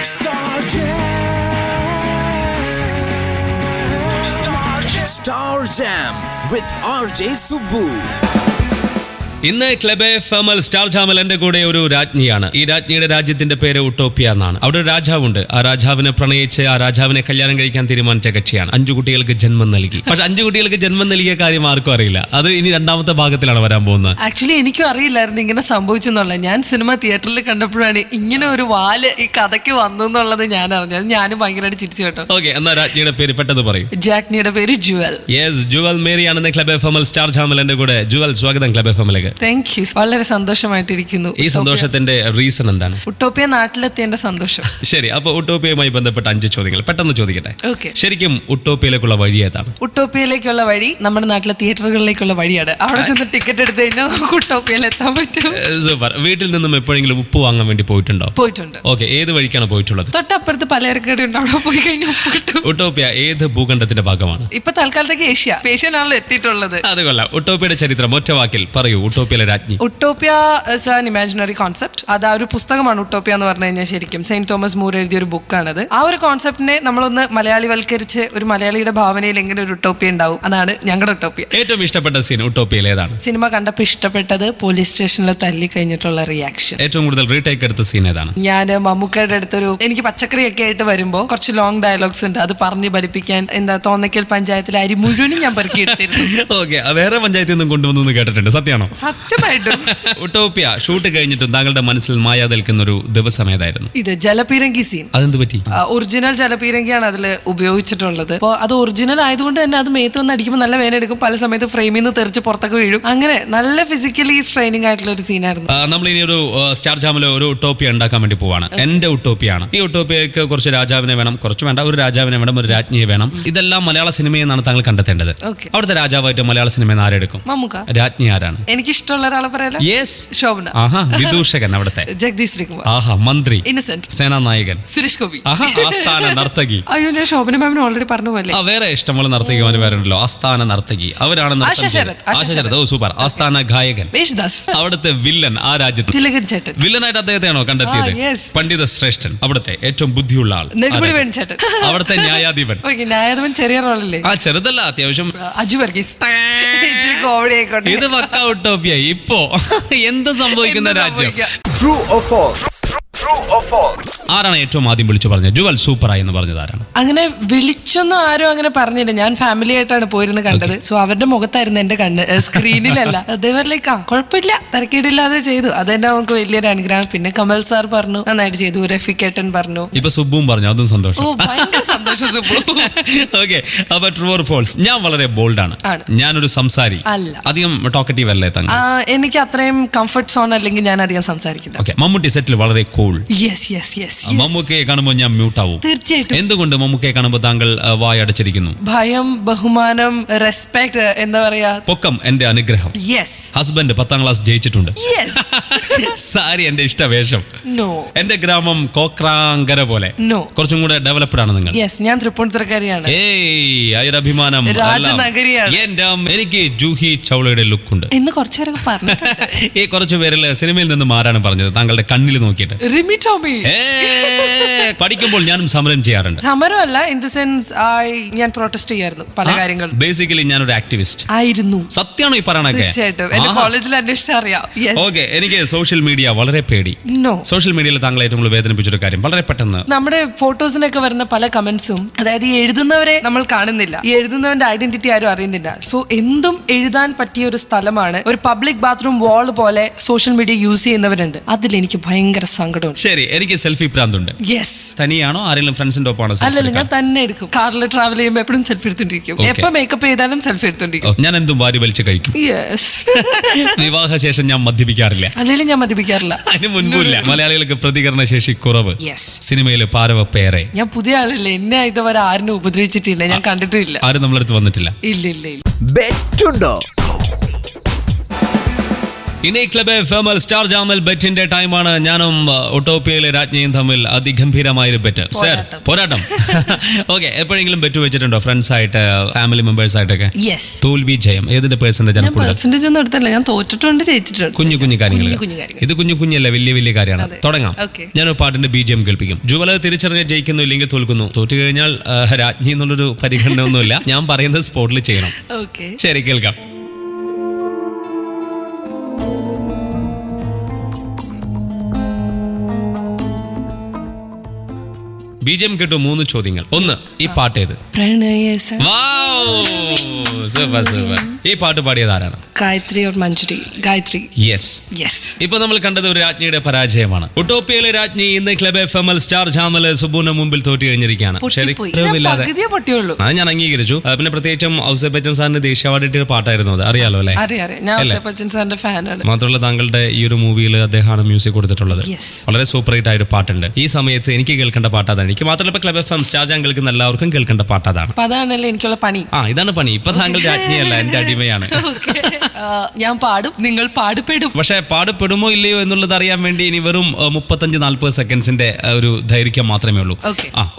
Star Jam with RJ Subbu. ഇന്ന് club എഫ്എമ്മിൽ star ജാമിൽ എന്റെ കൂടെ ഒരു രാജ്ഞിയാണ്. ഈ രാജ്ഞിയുടെ രാജ്യത്തിന്റെ പേര് ഉട്ടോപ്പിയ എന്നാണ്. അവിടെ ഒരു രാജാവുണ്ട്. ആ രാജാവിനെ പ്രണയിച്ച് ആ രാജാവിനെ കല്യാണം കഴിക്കാൻ തീരുമാനിച്ച കക്ഷിയാണ്. 5 കുട്ടികൾക്ക് ജന്മം നൽകി. പക്ഷെ 5 കുട്ടികൾക്ക് ജന്മം നൽകിയ കാര്യം ആർക്കും അറിയില്ല. അത് ഇനി 2ാമത്തെ ഭാഗത്തിലാണ് വരാൻ പോകുന്നത്. ആക്ച്വലി എനിക്കും അറിയില്ലായിരുന്നു ഇങ്ങനെ സംഭവിച്ചെന്നുള്ളത്. ഞാൻ സിനിമ തിയേറ്ററിൽ കണ്ടപ്പോഴാണ് ഇങ്ങനെ ഒരു വാല് ഈ കഥയ്ക്ക് വന്നു എന്നുള്ളത് ഞാൻ അറിഞ്ഞത്. ഞാനും ഭയങ്കരമായിട്ട് ചിരിച്ചു കേട്ടോ. ഓക്കെ, എന്നാ രാജ്ഞിയുടെ പേര് പെട്ടെന്ന് പറയും. ജാക്നിയുടെ പേര് ജുവൽ. യെസ്, ജുവൽ മേരി ആണെന്ന് ക്ലബ് എഫ്എമ്മിൽ സ്റ്റാർ ജാമിൽ എന്റെ കൂടെ. ജുവൽ, സ്വാഗതം ക്ലബ് എഫ്എമ്മിലേക്ക്. Thank you. വളരെ സന്തോഷമായിട്ടിരിക്കുന്നു. ഈ സന്തോഷത്തിന്റെ റീസൺ എന്താണ്? ഉട്ടോപ്പിയ നാട്ടിലെത്തിയതിന്റെ സന്തോഷം. ശരി, അപ്പൊ ഉട്ടോപ്പിയയുമായി ബന്ധപ്പെട്ട 5 ചോദ്യങ്ങൾ പെട്ടെന്ന് ചോദിക്കട്ടെ. ഓക്കെ. ശരിക്കും ഉട്ടോപ്പിയയിലേക്കുള്ള വഴി ഏതാണ്? ഉട്ടോപ്പിയയിലേക്കുള്ള വഴി നമ്മുടെ നാട്ടിലെ തിയേറ്ററുകളിലേക്കുള്ള വഴിയാണ്. അവിടെ ചെന്ന് ടിക്കറ്റ് എടുത്തു കഴിഞ്ഞാൽ നമുക്ക് ഉട്ടോപ്പിയയിൽ എത്താൻ പറ്റും. സൂപ്പർ. വീട്ടിൽ നിന്നും എപ്പോഴെങ്കിലും ഉപ്പ് വാങ്ങാൻ വേണ്ടി പോയിട്ടുണ്ടോ? പോയിട്ടുണ്ട്. ഓക്കെ, ഏത് വഴിക്കാണ് പോയിട്ടുള്ളത്? തൊട്ടപ്പുറത്ത് പലചരക്കട ഉണ്ട്, അവിടെ പോയി കഴിഞ്ഞാൽ ഉപ്പ് കിട്ടും. ഉട്ടോപ്പിയ ഏത് ഭൂഖണ്ഡത്തിന്റെ ഭാഗമാണ്? ഇപ്പൊ തൽക്കാലത്തേക്ക് ഏഷ്യനാണല്ലോ എത്തിയിട്ടുള്ളത്. അത് കൊള്ളാം. ഉട്ടോപ്പിയയുടെ ചരിത്രം ഒറ്റ വാക്കിൽ പറയൂ. ഉട്ടോപ്പിയയിലെ രാജ്ഞി. Utopia is an imaginary concept. അത് ആ ഒരു പുസ്തകമാണ് ഉട്ടോപ്പിയ എന്ന് പറഞ്ഞു കഴിഞ്ഞാൽ. ശരിക്കും സെയിന്റ് തോമസ് മൂർ എഴുതിയ ഒരു ബുക്കാണത്. ആ ഒരു കോൺസെപ്റ്റിനെ നമ്മളൊന്ന് മലയാളിവൽക്കരിച്ച് ഒരു മലയാളിയുടെ ഭാവനയിൽ എങ്ങനെ ഒരു ഉട്ടോപ്പിയ ഉണ്ടാവും, അതാണ് ഞങ്ങളുടെ ഉട്ടോപ്പിയ. ഏറ്റവും ഇഷ്ടപ്പെട്ട സീൻ ഉട്ടോപ്പിയയിൽ ഏതാണ്? സിനിമ കണ്ടപ്പോൾ ഇഷ്ടപ്പെട്ടത് പോലീസ് സ്റ്റേഷനിൽ തല്ലി കഴിഞ്ഞിട്ടുള്ള റിയാക്ഷൻ. ഏറ്റവും കൂടുതൽ റീടേക്ക് എടുത്ത സീൻ ഏതാണ്? ഞാൻ മമ്മൂക്കയുടെ അടുത്തൊരു എനിക്ക് പച്ചക്കറിയൊക്കെ ആയിട്ട് വരുമ്പോൾ കുറച്ച് ലോങ് ഡയലോഗ്സ് ഉണ്ട്. അത് പറഞ്ഞ് ഫലിപ്പിക്കാൻ തോന്നയ്ക്കൽ പഞ്ചായത്തിലെ അരി മുഴുവനും ഞാൻ പെറുക്കി എടുത്തിരുന്നു. ഓക്കെ, വേറെ പഞ്ചായത്തിൽ നിന്നും കൊണ്ടുവന്നു കേട്ടിട്ടുണ്ട്. സത്യമാണോ? സത്യമായിട്ടും. ഉട്ടോപ്പിയ ഷൂട്ട് കഴിഞ്ഞിട്ടും താങ്കളുടെ മനസ്സിൽ മായാ നിൽക്കുന്ന ഒരു ദിവസം ഏതായിരുന്നു? ഇത് ജലപീരങ്കി സീൻ. അതെന്ത് പറ്റി? ഒറിജിനൽ ജലപീരങ്കിയാണ് അതിൽ ഉപയോഗിച്ചിട്ടുള്ളത്. അപ്പോൾ അത് ഒറിജിനൽ ആയതുകൊണ്ട് തന്നെ അത് മേത്ത് വന്ന് അടിക്കുമ്പോൾ നല്ല വേദന എടുക്കും. പല സമയത്ത് ഫ്രെയിമിൽ നിന്ന് തെറിച്ച് പുറത്തൊക്കെ വീഴും. അങ്ങനെ നല്ല ഫിസിക്കലി സ്ട്രെയിനിങ് ആയിട്ടുള്ള ഒരു സീനായിരുന്നു. നമ്മൾ ഇനി ഒരു സ്റ്റാർ ജാമിലെ ഒരു ഉട്ടോപ്പിയ ഉണ്ടാക്കാൻ വേണ്ടി പോവാണ്. എന്റെ ഉട്ടോപ്പിയാണ്. ഈ ഉട്ടോപ്പിയക്ക് കുറച്ച് രാജാവിനെ വേണം, കുറച്ച് വേണ്ട, ഒരു രാജാവിനെ വേണം, ഒരു രാജ്ഞിയെ വേണം. ഇതെല്ലാം മലയാള സിനിമയിൽ നിന്നാണ് താങ്കൾ കണ്ടെത്തേണ്ടത്. അവിടുത്തെ രാജാവായിട്ട് മലയാള സിനിമയിൽ ആരെടുക്കും? മമ്മൂക്ക. രാജ്ഞി ആരാണ്? എനിക്കിഷ്ടമുള്ള ഒരാളെ പറയാലോ. ശോഭന. ആഹാ, വിദൂഷകൻ. അവിടുത്തെ ജഗദീഷ് ശ്രീകുമാർ. ആഹാ, മന്ത്രി. ഇന്നസെന്റ്. സേനാനായകൻ. സുരേഷ് ഗോപി. ആഹാ, ആസ്ഥാന നർത്തകി. അയ്യോ, ഞാൻ ശോഭന മാമിനെ ഓൾറെഡി പറഞ്ഞു പോലെ. വേറെ ഇഷ്ടമുള്ള നർത്തകിമാര് വേറുണ്ടല്ലോ. ആസ്ഥാന നർത്തകി അവരാണ്. സൂപ്പർ. ആസ്ഥാന ഗായകൻ യേശുദാസ്. അവിടുത്തെ വില്ലൻ ആ രാജ്യത്ത് തിലകൻ ചേട്ടൻ. വില്ലനായിട്ട് അദ്ദേഹത്തെയാണോ കണ്ടെത്തിയത്? പണ്ഡിത ശ്രേഷ്ഠൻ. അവിടുത്തെ ഏറ്റവും ബുദ്ധിയുള്ള ആൾ. നെടുമുടി വേണു ചേട്ടൻ. അവിടുത്തെ ന്യായാധിപൻ. ന്യായാധിപൻ ചെറിയ റോളല്ലേ? ആ, ചെറുതല്ല, അത്യാവശ്യം. അജു വർഗീസ്. കോമഡി ആയിക്കോട്ടെ. ഇത് പക്കാ ഉട്ടോപ്പിയ. ഇപ്പോ എന്ത് സംഭവിക്കുന്ന രാജ്യം? True or false? True or false? ആരാണ് ഏറ്റവും ആദ്യം വിളിച്ചു പറഞ്ഞത്? ജുവൽ സൂപ്പറായി എന്ന് പറഞ്ഞത് ആരാണ്? അങ്ങനെ വിളിച്ചൊന്നും ആരും അങ്ങനെ പറഞ്ഞില്ല. ഞാൻ ഫാമിലി ആയിട്ടാണ് പോയിരുന്ന് കണ്ടത്. സോ അവരുടെ മുഖത്തായിരുന്നു എന്റെ കണ്ണ്, സ്ക്രീനിലല്ല. അതേവരിലേക്ക് കുഴപ്പമില്ല, തിരക്കേടില്ലാതെ ചെയ്തു. അതെന്നെ നമുക്ക് വലിയൊരു അനുഗ്രഹം. പിന്നെ കമൽ സാർ പറഞ്ഞു നന്നായിട്ട് ചെയ്തു, റഫീഖേട്ടൻ പറഞ്ഞു, ഇപ്പൊ സുബുവും പറഞ്ഞു. അതും സന്തോഷം. ഭയങ്കര സന്തോഷം സുബു. ഓക്കെ, അപ്പൊ ട്രൂ ഓർ ഫോൾസ്? ഞാൻ വളരെ ബോൾഡാണ്. ഞാനൊരു സംസാരി അല്ല. അധികം ടോക്കറ്റീവ് അല്ലേ താങ്കൾ? എനിക്ക് അത്രയും കംഫർട്ട് സോൺ അല്ലെങ്കിൽ ഞാൻ അധികം സംസാരിക്കില്ല. ഓക്കെ, മമ്മൂട്ടി സെറ്റിൽ വളരെ കൂൾ. മമ്മൂക്കയെ കാണുമ്പോൾ ഞാൻ മ്യൂട്ട് ആവും. തീർച്ചയായിട്ടും. എന്തുകൊണ്ട് മമ്മൂക്കയെ കാണുമ്പോൾ താങ്കൾ വായടച്ചിരിക്കുന്നു? ഭയം, ബഹുമാനം, റെസ്പെക്ട്, എന്താ പറയാ, പൊക്കം എന്റെ അനുഗ്രഹം. ഹസ്ബൻഡ് 10ാം ക്ലാസ് ജയിച്ചിട്ടുണ്ട്. സാരി എന്റെ ഇഷ്ടവേഷം. എന്റെ ഗ്രാമം കോക്രാങ്കര പോലെ. കുറച്ചും കൂടെ ഡെവലപ്ഡ് ആണ് നിങ്ങൾ. ഞാൻ തൃപ്പൂണിത്തുറക്കാരിയാണ്. അഭിമാനം, രാജനഗരിയാണ്. എനിക്ക് ജൂഹി ചൗളയുടെ ലുക്ക് ഉണ്ട് എന്ന് കുറച്ചുപേരൊക്കെ പറഞ്ഞു. ഈ കുറച്ചു പേരിൽ സിനിമയിൽ നിന്ന് ആരാണ് പറഞ്ഞത്? താങ്കളുടെ കണ്ണിൽ നോക്കിയിട്ട്. റിമി ടോമി. പഠിക്കുമ്പോൾ ഞാനും സമരം ചെയ്യാറുണ്ട്. സമരമല്ല, ഇൻ ദ സെൻസ് ഞാൻ പ്രൊട്ടസ്റ്റ് ചെയ്യായിരുന്നു പല കാര്യങ്ങളും. ബേസിക്കലി ഞാനൊരു ആക്ടിവിസ്റ്റ് ആയിരുന്നു. സത്യമാണോ ഈ പറയണൊക്കെ? തീർച്ചയായിട്ടും. എന്റെ കോളേജിൽ അന്വേഷിച്ചാൽ അറിയാം. ഓക്കെ, എനിക്ക് സോഷ്യൽ മീഡിയ വളരെ പേടി. സോഷ്യൽ മീഡിയയിൽ താങ്കൾ ഏറ്റവും കൂടുതൽ വേദനിപ്പിച്ചൊരു കാര്യം വളരെ പെട്ടെന്ന് നമ്മുടെ ഫോട്ടോസിനൊക്കെ വരുന്ന പല കമന്റ്സും, അതായത് ഈ എഴുതുന്നവരെ നമ്മൾ കാണുന്നില്ല, ഈ എഴുതുന്നവന്റെ ഐഡന്റിറ്റി ആരും അറിയുന്നില്ല. സോ എന്തും എഴുതാൻ പറ്റിയ ഒരു സ്ഥലമാണ് ഒരു പബ്ലിക് ബാത്റൂം വാൾ പോലെ സോഷ്യൽ മീഡിയ യൂസ് ചെയ്യുന്നവരുണ്ട്. അതിൽ എനിക്ക് ഭയങ്കര സങ്കടമുണ്ട്. ശരി, എനിക്ക് സെൽഫി പ്രാന്തുണ്ട്. തനിയാണോ ആരെങ്കിലും ഫ്രണ്ട്സിന്റെ ഒപ്പമാണോ? അല്ലല്ല, ഞാൻ തന്നെ എടുക്കും. കാറിൽ ട്രാവൽ ചെയ്യുമ്പോൾ എപ്പോഴും സെൽഫി എടുത്തോണ്ടിരിക്കും. എപ്പോ മേക്കപ്പ് ചെയ്താലും സെൽഫി എടുത്തോണ്ടിരിക്കും. ഞാൻ എന്തും വാരി വലിച്ചു കഴിക്കും. വിവാഹശേഷം ഞാൻ മദ്യപിക്കാറില്ല. അല്ലെങ്കിൽ ഞാൻ മദ്യപിക്കാറില്ല. അതിന് മുൻപില്ല. മലയാളികൾക്ക് പ്രതികരണ ശേഷി കുറവ്. സിനിമയിൽ പാരവപ്പേറെ. ഞാൻ പുതിയ ആളല്ലേ, എന്നെ ഇതുവരെ ആരും ഉപദ്രവിച്ചിട്ടില്ല, ഞാൻ കണ്ടിട്ടില്ല. ആരും നമ്മളടുത്ത് വന്നിട്ടില്ല. ഇല്ല ഇല്ല ഇല്ല. ബെറ്റുണ്ടോ? ഇനി ക്ലബ് എഫ്എം സ്റ്റാർ ജാമൽ ബെറ്റിന്റെ ടൈമാണ്. ഞാനും ഒട്ടോപ്പിയയിലെ രാജ്ഞിയും തമ്മിൽ അതിഗംഭീരമായൊരു ബെറ്റ്. സർ, പോരാട്ടം. ഓക്കെ, എപ്പോഴെങ്കിലും ബെറ്റ് വെച്ചിട്ടുണ്ടോ ഫ്രണ്ട്സ് ആയിട്ട്, ഫാമിലി മെമ്പേഴ്സ് ആയിട്ടൊക്കെ? തോൽവി ജയം ഏതിന്റെ പെർസെന്റേജ് ആണ്? പെർസെന്റേജ് ഒന്നും എടുത്തില്ല, ഞാൻ തോറ്റിട്ടുണ്ട്, ജയിച്ചിട്ടുണ്ട്. കുഞ്ഞു കാര്യങ്ങൾ. ഇത് കുഞ്ഞല്ല, വലിയ കാര്യമാണ്. തുടങ്ങാം. ഞാനൊരു പാട്ടിന്റെ BGM കേൾപ്പിക്കും. ജുവൽ തിരിച്ചറിഞ്ഞ് ജയിക്കുന്നു, ഇല്ലെങ്കിൽ തോൽക്കുന്നു. തോറ്റു കഴിഞ്ഞാൽ രാജ്ഞി എന്നുള്ളൊരു പരിഗണന ഒന്നുമില്ല. ഞാൻ പറയുന്നത് സ്പോട്ടിൽ ചെയ്യണം. ശരി, കേൾക്കാം. BGM കേട്ടു. 3 ചോദ്യങ്ങൾ. 1, ഈ പാട്ട് ഏത്? ഈ പാട്ട് പാടിയത് ആരാണ്? ഗായത്രി ഓർ മഞ്ജരി? ഗായത്രി. യെസ്. ഇപ്പൊ നമ്മൾ കണ്ടത് ഒരു രാജ്ഞിയുടെ പരാജയമാണ്. ഒട്ടോപ്പിയയിലെ രാജ്ഞി ഇന്ന് ക്ലബ് എഫ്എം സ്റ്റാർ ജാമൽ സുബുവിന് മുമ്പിൽ തോറ്റു കഴിഞ്ഞിരിക്കുകയാണ്. അത് ഞാൻ അംഗീകരിച്ചു. പിന്നെ പ്രത്യേകിച്ചും ഔസേപ്പ് ബച്ചൻ സാറിന്റെ ദേശീയ അവാർഡ് കിട്ടിയ പാട്ടായിരുന്നു അത്. അറിയാലോ അല്ലേ? മാത്രമല്ല താങ്കളുടെ ഈ ഒരു മൂവിയിൽ അദ്ദേഹമാണ് മ്യൂസിക് കൊടുത്തിട്ടുള്ളത്. വളരെ സൂപ്പർ ഹിറ്റ് ആയ ഒരു പാട്ടുണ്ട്. ഈ സമയത്ത് എനിക്ക് കേൾക്കേണ്ട പാട്ട് അതാണ്. എനിക്ക് മാത്രമല്ല ക്ലബ് എഫ്എം സ്റ്റാർ ജാം കേൾക്കുന്ന എല്ലാവർക്കും കേൾക്കേണ്ട പാട്ട് അതാണ്. എനിക്കുള്ള പണി. ഇതാണ് പണി. ഇപ്പൊ താങ്കൾ രാജ്ഞിയല്ല, എന്റെ അടിമയാണ്. ഞാൻ പാടും, നിങ്ങൾ പാടുപെടും. പക്ഷെ പാടുപെടുമോ ഇല്ലയോ എന്നുള്ളത് അറിയാൻ വേണ്ടി ഇനി വെറും 35-40 സെക്കൻഡ്സിന്റെ ഒരു ദൈർഘ്യം മാത്രമേ ഉള്ളൂ.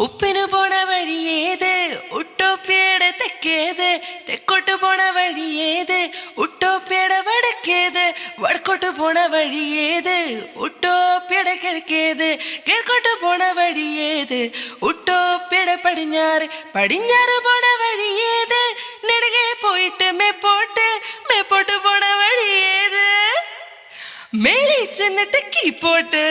ഉപ്പിന് പോണ വഴിയേത്, ഉട്ടോപ്പിയുടെ തെക്കേത്, തെക്കോട്ട് പോണ വഴിയേത്, ഉട്ടോപ്പിയുടെ വടക്കേത്, വടക്കോട്ട് പോണ വഴിയേത്, ഉട്ടോപ്പിയുടെ കിഴക്കേത്, കിഴക്കോട്ട് പോണ വഴിയേത്, ഉട്ടോപ്പിയുടെ പടിഞ്ഞാറ്, പടിഞ്ഞാറ് പോണ വഴിയേത്, നെടുകെ പോയിട്ട് മേപ്പോട്ട് പോണ വഴിയേത്, മേളിൽ ചെന്നിട്ട് കീപ്പോട്ട്.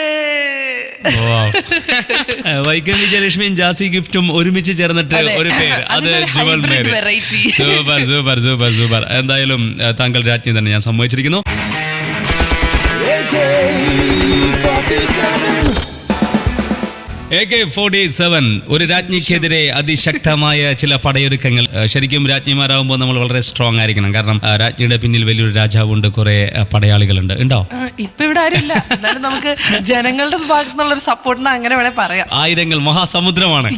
വൈക്കം വിജയലക്ഷ്മിയും ജാസി ഗിഫ്റ്റും ഒരുമിച്ച് ചേർന്നിട്ട് ഒരു പേര്, അത് ജുവൽ മേരി. സൂപ്പർ. എന്തായാലും താങ്കൾ രാജ്ഞി തന്നെ, ഞാൻ സമ്മതിച്ചിരിക്കുന്നു. AK-47 ഒരു രാജ്ഞിക്കെതിരെ അതിശക്തമായ ചില പടയൊരുക്കങ്ങൾ. ശരിക്കും രാജ്ഞിമാരാകുമ്പോൾ നമ്മൾ വളരെ സ്ട്രോങ് ആയിരിക്കണം. കാരണം രാജ്ഞിയുടെ പിന്നിൽ വലിയൊരു രാജാവുണ്ട്, കുറെ പടയാളികളുണ്ട്. ഉണ്ടോ? ഇപ്പൊ ഇവിടെ ആരില്ല. നമുക്ക് ജനങ്ങളുടെ ഭാഗത്തു നിന്നുള്ളൊരു സപ്പോർട്ടിന് അങ്ങനെ വേണേ പറയാം. ആയിരങ്ങൾ മഹാസമുദ്രമാണ്.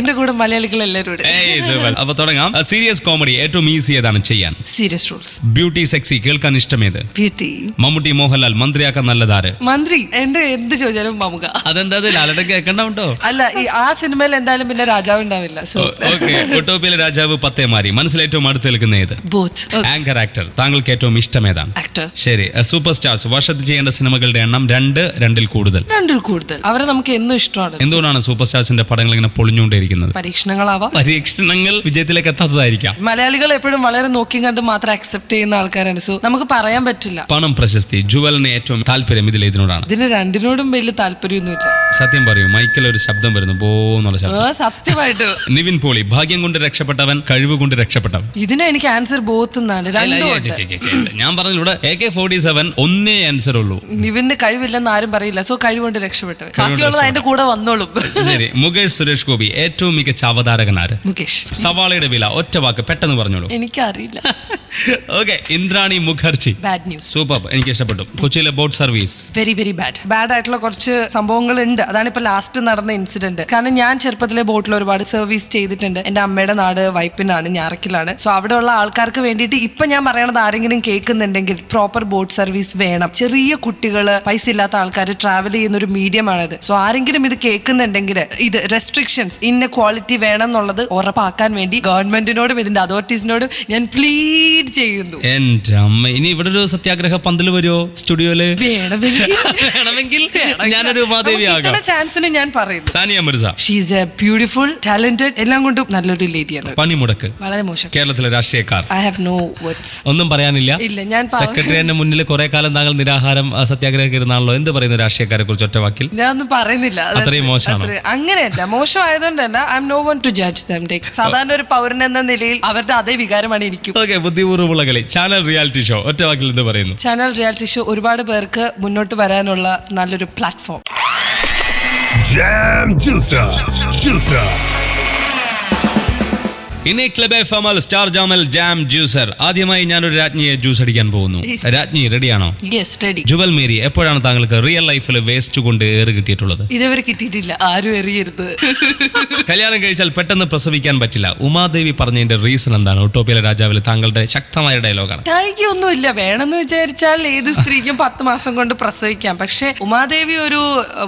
എന്റെ കൂടെ മലയാളികൾ എല്ലാവരും. അപ്പൊ തുടങ്ങാം. സീരിയസ് കോമഡി ഏറ്റവും ഈസി ഏതാണ് ചെയ്യാൻ? Serious Rolls. ബ്യൂട്ടി സെക്സി കേൾക്കാൻ ഇഷ്ടമേത്? ബ്യൂട്ടി. മമ്മൂട്ടി മോഹൻലാൽ മന്ത്രിയാക്കാൻ നല്ലതാര്? മന്ത്രി. എന്റെ എന്ത് ചോദിച്ചാലും മമുക. അതെന്താ ലാലയുടെ കേൾക്കണ്ട? അല്ല, ആ സിനിമയിൽ എന്തായാലും പിന്നെ രാജാവ് ഉണ്ടാവില്ല. ഒട്ടോപ്പിയിലെ രാജാവ് പത്തേമാരി. മനസ്സിൽ ഏറ്റവും അടുത്ത് നിൽക്കുന്ന ഏത്? Anchor actor. താങ്കൾക്ക് ഏറ്റവും ഇഷ്ടം ഏതാണ്? ശരി. Super stars. വർഷത്തിൽ ചെയ്യേണ്ട സിനിമകളുടെ എണ്ണം 2-2 കൂടുതൽ. അവരെ നമുക്ക് എന്നും ഇഷ്ടമാണ്. എന്തുകൊണ്ടാണ് സൂപ്പർ സ്റ്റാർസിന്റെ പടങ്ങൾ ഇങ്ങനെ പൊളിഞ്ഞുകൊണ്ടേയിരിക്കുന്നത്? പരീക്ഷണങ്ങൾ വിജയത്തിലേക്ക് എത്താത്തതായിരിക്കാം. മലയാളികൾ എപ്പോഴും വളരെ നോക്കി കണ്ട് മാത്രം അക്സെപ്റ്റ് ചെയ്യുന്ന ആൾക്കാരാണ്. സോ നമുക്ക് പറയാൻ പറ്റില്ല. പണം, പ്രശസ്തി. ജുവലിന് ഏറ്റവും താല്പര്യം ഇതിനോടാണ്? ഇതിന് രണ്ടിനോടും വലിയ താല്പര്യമൊന്നുമില്ല. സത്യം പറയൂ, മൈക്കിൽ ഒരു ശബ്ദം വരുന്നു, പോന്നുള്ള ശബ്ദം. സത്യമായിട്ട്. നിവിൻ പോളി. ഭാഗ്യം കൊണ്ട് രക്ഷപ്പെട്ടവൻ, കഴിവ് കൊണ്ട് രക്ഷപ്പെട്ടവൻ. ഇതിന് എനിക്ക് ആൻസർ ബോത്ത് എന്നാണ്. ഞാൻ പറഞ്ഞിവിടെ AK-47 ഒന്നേ ആൻസർ ഉള്ളൂ. നിവിന്റെ കഴിവില്ലെന്ന് ആരും പറയില്ല. സോ കഴിവുകൊണ്ട് രക്ഷപ്പെട്ടവൻ. ബാക്കിയുള്ളത് അതിന്റെ കൂടെ വന്നോളും. ശരി. മുകേഷ് സുരേഷ് ഗോപി. ഏറ്റവും മികച്ച അവതാരകനാര്? മുകേഷ്. സവാളയുടെ വില ഒറ്റ വാക്ക് പെട്ടെന്ന് പറഞ്ഞോളൂ. എനിക്കറിയില്ല. Okay. Indrani Mukherjee. Bad news. Super, എനിക്ക് ഇഷ്ടപ്പെട്ടു. കൊച്ചിയിലെ ബോട്ട് സർവീസ് വെരി ബാഡ് ആയിട്ടുള്ള കുറച്ച് സംഭവങ്ങൾ ഉണ്ട്. അതാണ് ഇപ്പൊ ലാസ്റ്റ് നടന്ന ഇൻസിഡന്റ്. കാരണം ഞാൻ ചെറുപ്പത്തിലെ ബോട്ടിൽ ഒരുപാട് സർവീസ് ചെയ്തിട്ടുണ്ട്. എന്റെ അമ്മയുടെ നാട് വൈപ്പിനാണ്, ഞാറക്കിലാണ്. സോ അവിടെയുള്ള ആൾക്കാർക്ക് വേണ്ടിയിട്ട് ഇപ്പൊ ഞാൻ പറയണത് ആരെങ്കിലും കേൾക്കുന്നുണ്ടെങ്കിൽ പ്രോപ്പർ ബോട്ട് സർവീസ് വേണം. ചെറിയ കുട്ടികള്, പൈസ ഇല്ലാത്ത ആൾക്കാർ ട്രാവൽ ചെയ്യുന്ന ഒരു മീഡിയമാണത്. സോ ആരെങ്കിലും ഇത് കേൾക്കുന്നുണ്ടെങ്കിൽ ഇത് റെസ്ട്രിക്ഷൻസ്, ഇന്ന ക്വാളിറ്റി വേണം എന്നുള്ളത് ഉറപ്പാക്കാൻ വേണ്ടി ഗവൺമെന്റിനോടും ഇതിന്റെ അതോറിറ്റീസിനോടും ഞാൻ പ്ലീഡ് ചെയ്യുന്നു. എന്റെ അമ്മ, ഇനി ഇവിടെ ഒരു സത്യാഗ്രഹ പന്തൽ വരുമോ സ്റ്റുഡിയോയില്? വേണമെങ്കിൽ ഞാനൊരു ഉപാദേവിയാകാം. ചാൻസിന് ഞാൻ പറയുന്നു. Sania Mirza. She's a beautiful, talented, എല്ലാം കൊണ്ടും നല്ലൊരു ലേഡിയാണ്. പണിമുടക്ക് വളരെ മോശം. കേരളത്തിലെ രാഷ്ട്രീയക്കാർ. I have no words. ഒന്നും പറയാനില്ല. ഇല്ല, ഞാൻ സെക്രട്ടറിയുടെ മുന്നിൽ കുറെ കാലം താങ്കൾ നിരാഹാരം സത്യാഗ്രഹം ഇരുന്നാണല്ലോ. എന്ത് പറയുന്നു രാഷ്ട്രീയക്കാരെ കുറിച്ച് ഒറ്റ വാക്കിൽ? ഞാൻ ഒന്നും പറയുന്നില്ല. അത്രയും മോശമാണ്. അങ്ങനെയല്ല, മോശമായതുകൊണ്ടല്ല. I am no one to judge them. സാധാരണ ഒരു പൗരൻ എന്ന നിലയിൽ അവരുടെ അതേ വികാരമാണ് എനിക്കും. ബുദ്ധിപൂർവ്വമുള്ള കളി. ചാനൽ റിയാലിറ്റി ഷോ ഒറ്റ വാക്കിൽ എന്ത് പറയുന്നു? ചാനൽ റിയാലിറ്റി ഷോ ഒരുപാട് പേർക്ക് മുന്നോട്ട് വരാനുള്ള നല്ലൊരു പ്ലാറ്റ്ഫോം. Jam Juicer. ഇനി ക്ലബ് എഫ് സ്റ്റാർ ജാമൽ ജാം ജ്യൂസർ. ആദ്യമായി ഞാനൊരു രാജ്ഞിയെ ജ്യൂസ് അടിക്കാൻ പോകുന്നു. രാജ്ഞി റെഡിയാണോ? ജുവൽ മേരി, എപ്പോഴാണ് താങ്കൾക്ക് റിയൽ ലൈഫിൽ വേസ്റ്റ് കൊണ്ട് ഏറ് കിട്ടിയിട്ടുള്ളത്? ഇതുവരെ കിട്ടിയിട്ടില്ല. ആരും എറിയരുത്. കല്യാണം കഴിച്ചാൽ പെട്ടെന്ന് പ്രസവിക്കാൻ പറ്റില്ല. ഉമാദേവി പറഞ്ഞതിന്റെ റീസൺ എന്താണ്? ഉട്ടോപ്പിയിലെ രാജാവിൽ താങ്കളുടെ ശക്തമായ ഡയലോഗാണ്. ഒന്നുമില്ല, വേണമെന്ന് വിചാരിച്ചാൽ ഏത് സ്ത്രീക്കും 10 മാസം കൊണ്ട് പ്രസവിക്കാം. പക്ഷെ ഉമാദേവി ഒരു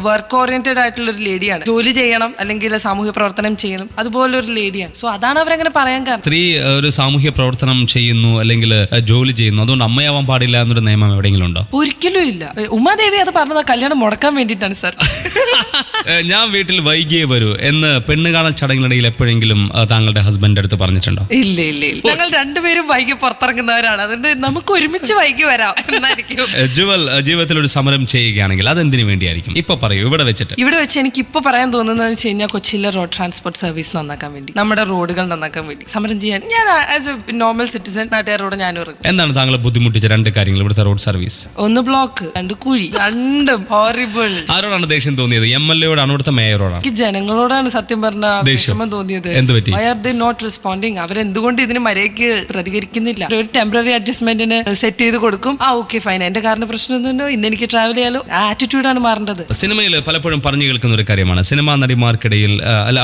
വർക്ക് ഓറിയന്റഡ് ആയിട്ടുള്ള ഒരു ലേഡിയാണ്. ജോലി ചെയ്യണം, അല്ലെങ്കിൽ സാമൂഹ്യ പ്രവർത്തനം ചെയ്യണം, അതുപോലെ ഒരു ലേഡിയാണ്. സോ അതാണ് അവരങ്ങനെ പറയാൻ കാരണം. സ്ത്രീ ഒരു സാമൂഹ്യ പ്രവർത്തനം ചെയ്യുന്നു അല്ലെങ്കിൽ ജോലി ചെയ്യുന്നു, അതുകൊണ്ട് അമ്മയാവാൻ പാടില്ല എന്നൊരു നിയമം എവിടെയെങ്കിലും ഉണ്ടോ? ഒരിക്കലും ഇല്ല. ഉമാദേവി അത് പറഞ്ഞത് കല്യാണം മുടക്കാൻ വേണ്ടിയിട്ടാണ് സർ. ഞാൻ വീട്ടിൽ വൈകിയേ വരൂ എന്ന് പെണ്ണ് കാണൽ ചടങ്ങിനിടയിൽ എപ്പോഴെങ്കിലും താങ്കളുടെ ഹസ്ബൻഡ് അടുത്ത് പറഞ്ഞിട്ടുണ്ടോ? ഇല്ല ഇല്ല ഇല്ല. ഞങ്ങൾ രണ്ടുപേരും വൈകി പുറത്തിറങ്ങുന്നവരാണ്, അതുകൊണ്ട് നമുക്ക് ഒരുമിച്ച് വൈകി വരാം എന്നായിരിക്കും. ജുവൽ ജീവിതത്തിൽ ഒരു സമരം ചെയ്യുകയാണെങ്കിൽ അതെന്തിനു വേണ്ടിയായിരിക്കും? ഇപ്പൊ പറയൂ, ഇവിടെ വെച്ച് എനിക്ക് ഇപ്പൊ പറയാൻ തോന്നുന്നത് വെച്ച് കഴിഞ്ഞാൽ കൊച്ചിയിലെ റോഡ് ട്രാൻസ്പോർട്ട് സർവീസ് നന്നാക്കാൻ വേണ്ടി, നമ്മുടെ റോഡുകൾ നന്നാക്കാൻ വേണ്ടി സമരം ചെയ്യാൻ ഞാൻ ആസ് എ നോർമൽ സിറ്റിസൺ നാട്ടുകാരോട് ഞാൻ ഇറങ്ങും. എന്താണ് താങ്കളെ ബുദ്ധിമുട്ടിച്ച 2 കാര്യങ്ങൾ ഇവിടുത്തെ റോഡ് സർവീസ്? 1 ബ്ലോക്ക്, 2 കുഴി, 2 ഹോറിബിൾ. ആരോടാണ് ദേഷ്യം തോന്നിയത്? MLA-യോടാണ്, ഇവിടുത്തെ മേയറോടാണ്? എനിക്ക് ജനങ്ങളോടാണ് സത്യം പറഞ്ഞ വിഷമം തോന്നിയത്. എന്ത് പറ്റി? Why are they not responding? അവരെന്തുകൊണ്ട് ഇതിന് മര്യാദയ്ക്ക് പ്രതികരിക്കുന്നില്ല? ഒരു ടെമ്പററി അഡ്ജസ്റ്റ്മെന്റിന് സെറ്റ് ചെയ്ത് കൊടുക്കും. ഓക്കെ ഫൈൻ, എന്റെ കാരണം പ്രശ്നം എന്തുണ്ടോ, ഇന്ന് എനിക്ക് ട്രാവൽ ചെയ്യാലോ. ആറ്റിറ്റ്യൂഡാണ് മാറേണ്ടത്. സിനിമയിൽ പലപ്പോഴും പറഞ്ഞു കേൾക്കുന്ന ഒരു കാര്യമാണ്, സിനിമാ നടിമാർക്കിടയിൽ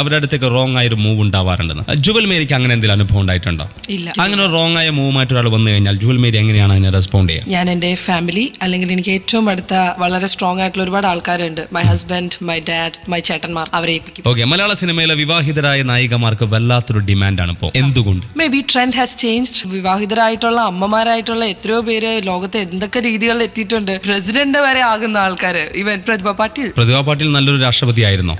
അവരുടെ അടുത്തേക്ക് റോങ് ആയ ഒരു മൂവ് ഉണ്ടാവാറുണ്ടെന്ന്. ജുവൽ മേരിക്ക് അങ്ങനെ എന്തെങ്കിലും അനുഭവം ഉണ്ടായിട്ടുണ്ടോ? ഇല്ല. അങ്ങനെ ഒരു റോങ് ആയ മൂവുമായിട്ട് ഒരാൾ വന്നു കഴിഞ്ഞാൽ ജുവൽ മേരി എങ്ങനെയാണ് അതിനെ റെസ്പോണ്ട് ചെയ്യുക? ഞാൻ എന്റെ ഫാമിലി അല്ലെങ്കിൽ എനിക്ക് ഏറ്റവും അടുത്ത വളരെ സ്ട്രോങ് ആയിട്ടുള്ള ഒരുപാട് ആൾക്കാരുണ്ട്. My husband, my dad, my ചേട്ടന്മാർ, അവരെ ഏൽപ്പിക്കും. ഓക്കെ, മലയാള സിനിമയിലെ വിവാഹിതരായ നായികമാർക്ക് വല്ലാത്തൊരു ഡിമാൻഡാണ് ഇപ്പോൾ. എന്തുകൊണ്ട്? May be trend has changed. വിവാഹിതരായിട്ടുള്ള അമ്മമാരായിട്ടുള്ള എത്രയോ പേര് ലോകത്തെ എന്തൊക്കെ രീതികളിൽ എത്തിയിട്ടുണ്ട്. പ്രസിഡന്റ് വരെ ആകുന്ന ആൾക്കാര്. ഇവൻ പ്രതിഭ പാട്ടീൽ നല്ലൊരു രാഷ്ട്രപതി ആയിരുന്നു.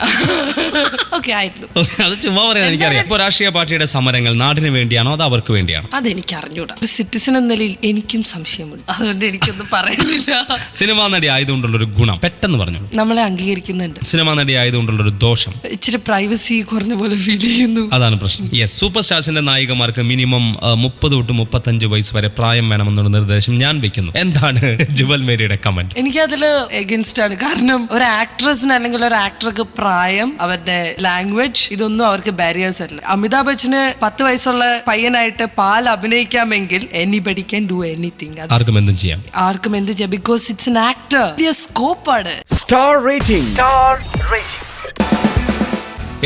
ഓക്കെ ആയിരുന്നു. അത് ചുമ്മാ പറയാൻ എനിക്കറിയാം. ഇപ്പോൾ രാഷ്ട്രീയ പാർട്ടിയുടെ സമരങ്ങൾ നാടിന് വേണ്ടിയാണോ അതോ അവർക്ക് വേണ്ടിയാണോ? അതെനിക്ക് അറിഞ്ഞൂടാ. ഒരു സിറ്റിസൺ എന്ന നിലയിൽ എനിക്കും സംശയമുണ്ട്, അതുകൊണ്ട് എനിക്കൊന്നും പറയാനില്ല. സിനിമാ നടി ആയതുകൊണ്ടുള്ളൊരു ഗുണം പെട്ടെന്ന് പറഞ്ഞു. നമ്മളെ അംഗീകരിക്കുന്നുണ്ട്. സിനിമാ നടി ആയതുകൊണ്ടുള്ളൊരു ദോഷം ഇച്ചിരി പ്രൈവസി കുറഞ്ഞ പോലെ ഫീൽ ചെയ്യുന്നു. അതാണ് പ്രശ്നം. യെസ്, സൂപ്പർ സ്റ്റാർസിന്റെ നായികമാർക്ക് മിനിമം 30 തൊട്ട് 35 വയസ്സ് വരെ പ്രായം വേണമെന്നുള്ള നിർദ്ദേശം ഞാൻ വെക്കുന്നു. എന്താണ് ജുവൽ മേരിയുടെ കമന്റ്? എനിക്കതില് എഗൻസ്റ്റ് ആണ്. കാരണം ഒരു ആക്ട്രസിന് അല്ലെങ്കിൽ ഒരു ആക്ടർക്ക് പ്രായം, അവരുടെ ലാംഗ്വേജ്, ഇതൊന്നും അവർക്ക് ബാരിയേഴ്സ് അല്ല. അമിതാഭ് ബച്ചന് 10 വയസ്സുള്ള പയ്യനായിട്ട് പാൽ അഭിനയിക്കാമെങ്കിൽ എനിബഡി ക്യാൻ ഡു എനിത്തിങ്. ആർക്കും എന്തും ചെയ്യാം. Because it's an actor. Scope ആണ്. Star rating.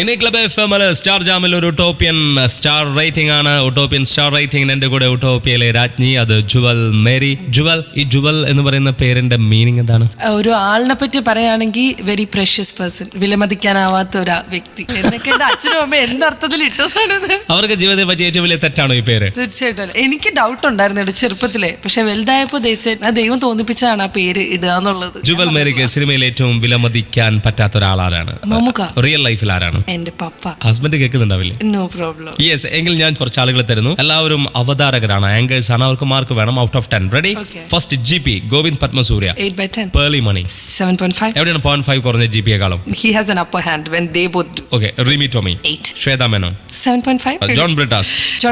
ഇനി ക്ലബ് FM സ്റ്റാർ ജാമിൽ ഒരു ഉട്ടോപ്യൻ സ്റ്റാർ റേറ്റിംഗ് ആണ്. ഉട്ടോപ്യൻ സ്റ്റാർ റേറ്റിംഗിന് എന്റെ കൂടെ ഉട്ടോപ്യയിലെ രാജ്ഞി, അത് ജുവൽ മേരി. ഈ ജുവൽ എന്ന് പറയുന്ന പേരിന്റെ മീനിങ് എന്താണ്? ഒരു ആളിനെ പറ്റി പറയുകയാണെങ്കിൽ വെരി പ്രഷ്യസ് പേഴ്സൺ, വിലമതിക്കാനാവാത്ത ഒരു വ്യക്തി എന്നൊക്കെ എന്റെ അച്ഛനും അമ്മ എന്തർത്ഥത്തിൽ ഇട്ടതാണെന്ന്. അവർക്ക് ജീവിതത്തെ പറ്റി ഏറ്റവും വലിയ തെറ്റാണോ ഈ പേര്? തീർച്ചയായിട്ടും. എനിക്ക് ഡൗട്ട് ഉണ്ടായിരുന്നു ചെറുപ്പത്തിലെ, പക്ഷെ വലുതായപ്പോ ദൈവം തോന്നിപ്പിച്ചാണ് ആ പേര് ഇടുക എന്നുള്ളത്. ജുവൽ മേരിക്ക് സിനിമയിൽ ഏറ്റവും വിലമതിക്കാൻ പറ്റാത്ത ഒരാളാരാണ്? റിയൽ ലൈഫിൽ ആരാണ്? എന്റെ പപ്പ. ഹസ്ബൻഡ് കേൾക്കുന്നുണ്ടാവില്ലേ? No problem. യെസ്, എങ്കിൽ ഞാൻ കുറച്ച് ആളുകളെ തരുന്നു. എല്ലാവരും അവതാരകരാണ്, ആങ്കേഴ്സ് ആണ്. അവർക്ക് മാർക്ക് വേണം. Out of 10. Ready? First GP Govind Padmasurya 8/10. Pearle Maaney 7.5. എവിടെയാണ് 0.5 കുറഞ്ഞ GP-യെക്കാളും? He has an upper hand when they both do. Okay, Rimi Tomy 8. Shweta Menon 7.5. John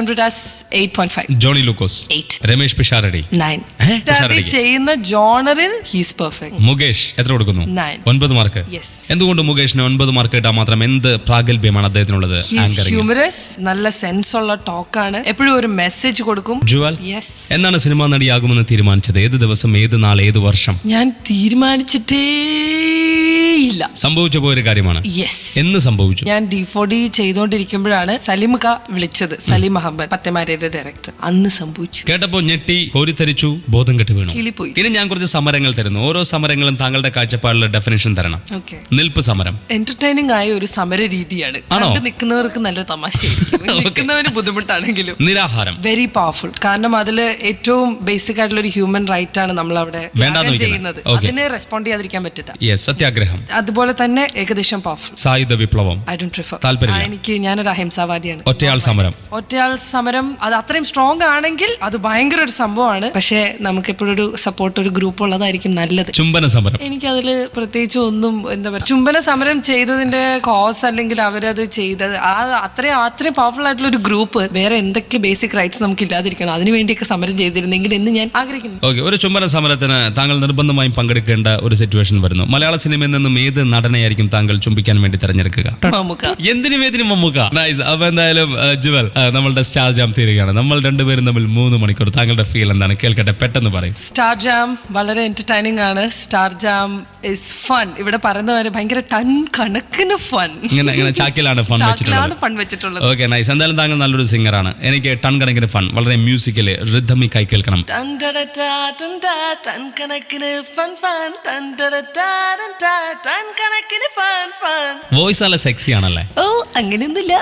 Brittas 8.5. Johny Lukose 8. Ramesh Pisharody 9. ചെയ്യുന്ന ജോണറിൽ ഹീസ് പെർഫെക്റ്റ്. മുകേഷ് എത്ര കൊടുക്കുന്നു? 9. 9 മാർക്ക്. എന്തുകൊണ്ട് മുകേഷിന് 9 മാർക്ക് കിട്ടാൻ മാത്രം എന്ത് പ്രാഗൽഭ്യമാണ് അദ്ദേഹത്തിനുള്ളത്? ഹ്യൂമറസ്, നല്ല സെൻസ് ഉള്ള ടോക്കാണ്, എപ്പോഴും ഒരു മെസ്സേജ് കൊടുക്കും. ജുവൽ എന്നാണ് സിനിമാ നടിയാകുമെന്ന് തീരുമാനിച്ചത്? ഏത് ദിവസം, ഏത് നാൾ, ഏത് വർഷം? ഞാൻ തീരുമാനിച്ചിട്ടേ ഇല്ല. സംഭവിച്ചു പോയൊരു കാര്യമാണ്. എന്ന് സംഭവിച്ചു? ഞാൻ D4D ചെയ്തോണ്ടിരിക്കുമ്പോഴാണ് സലിമുക വിളിച്ചത്. സലീം അഹമ്മദ് പത്തേമാരയുടെ ഡയറക്ടർ. അന്ന് സംഭവിച്ചു. കേട്ടപ്പോ ഞെട്ടി, കോരിത്തരിച്ചു, ബോധം കെട്ട് വീണു. കിളിപ്പോയി. ഇനി ഞാൻ കുറച്ച് സമരങ്ങൾ തരുന്നു. ഓരോ സമരങ്ങളും താങ്കളുടെ കാഴ്ചപ്പാടിലുള്ള ഡെഫിനേഷൻ തരണം. നിൽപ്പ് സമരം എന്റർടൈനിങ് ആയ ഒരു സമര രീതിയാണ്. കണ്ടു നിൽക്കുന്നവർക്ക് നല്ല തമാശയായിരിക്കും, നിൽക്കുന്നവന് ബുദ്ധിമുട്ടാണെങ്കിലും. നിരാഹാരം വെരി പവർഫുൾ. കാരണം അതിൽ ഏറ്റവും ബേസിക് ആയിട്ടുള്ള ഒരു ഹ്യൂമൻ റൈറ്റ് ആണ് നമ്മൾ അവിടെ ചെയ്യുന്നത്. അതിനെ റെസ്പോണ്ട് ചെയ്യാതിരിക്കാൻ പറ്റില്ല. സത്യാഗ്രഹം അതുപോലെ തന്നെ ഏകദേശം പവർഫുൾ. സായുധ വിപ്ലവം ഐ ഡോണ്ട് പ്രിഫർ. താല്പര്യം. ഞാനൊരു അഹിംസാവാദിയാണ്. ഒറ്റയാൾ സമരം അത് അത്രയും സ്ട്രോങ് ആണെങ്കിൽ അത് ഭയങ്കര ഒരു സംഭവമാണ്. പക്ഷെ നമുക്ക് എപ്പോഴും ഒരു സപ്പോർട്ട്, ഒരു ഗ്രൂപ്പ് ഉള്ളതായിരിക്കും നല്ലത്. ചുംബന സമരം എനിക്കതിൽ പ്രത്യേകിച്ച് ഒന്നും എന്താ പറയുക, ചുംബന സമരം ചെയ്തതിന്റെ കോസ് അല്ലെങ്കിൽ അവരത് ചെയ്തത് അത്രയും പവർഫുൾ ആയിട്ടുള്ള ഒരു ഗ്രൂപ്പ് വേറെ എന്തൊക്കെ ബേസിക് റൈറ്റ്സ് നമുക്ക് ഇല്ലാതിരിക്കണം, അതിനു വേണ്ടിയൊക്കെ സമരം ചെയ്തിരുന്നെങ്കിൽ എന്ന് ഞാൻ ആഗ്രഹിക്കുന്നു. ഒരു ചുംബന സമരത്തിന് താങ്കൾ നിർബന്ധമായും പങ്കെടുക്കേണ്ട ഒരു സിറ്റുവേഷൻ വരുന്നു. മലയാള സിനിമയിൽ നിന്നും ഏത് നടനെയായിരിക്കും താങ്കൾ ചുംബിക്കാൻ വേണ്ടി തെരഞ്ഞെടുക്കുക? മമ്മൂക്ക. എന്തിനും ഏതിനും മമ്മൂക്ക. നൈസ്. അപ്പൊ എന്തായാലും ജുവൽ, നമ്മളുടെ സ്റ്റാർ ജാം തീരുകയാണ്. നമ്മൾ രണ്ടുപേരും തമ്മിൽ 3 മണിക്കൂർ. താങ്കളുടെ ഫീൽ എന്താണ്? കേൾക്കട്ടെ, പെട്ടെന്ന് പറയും. സ്റ്റാർ ജാം വളരെ എന്റർടൈനിങ് ആണ്. Star jam is fun. ഇവിടെ പറയുന്നവര് ഭയങ്കര ടൺ കണക്കിന് ഫൺ. ഇങ്ങനെ ചാക്കിലാണ് ഫൺ വെച്ചിട്ടുള്ളത്. Okay, nice. എന്തായാലും താങ്കൾ നല്ലൊരു സിംഗറാണ്. എനിക്ക് ടൺ കണക്കിന് ഫൺ, വളരെ മ്യൂസിക്കല് റിഥമിക്കായി കേൾക്കണം. ടൺ വോയിസ് നല്ല സെക്സി ആണല്ലേ? ഓ, അങ്ങനെയൊന്നുമില്ല.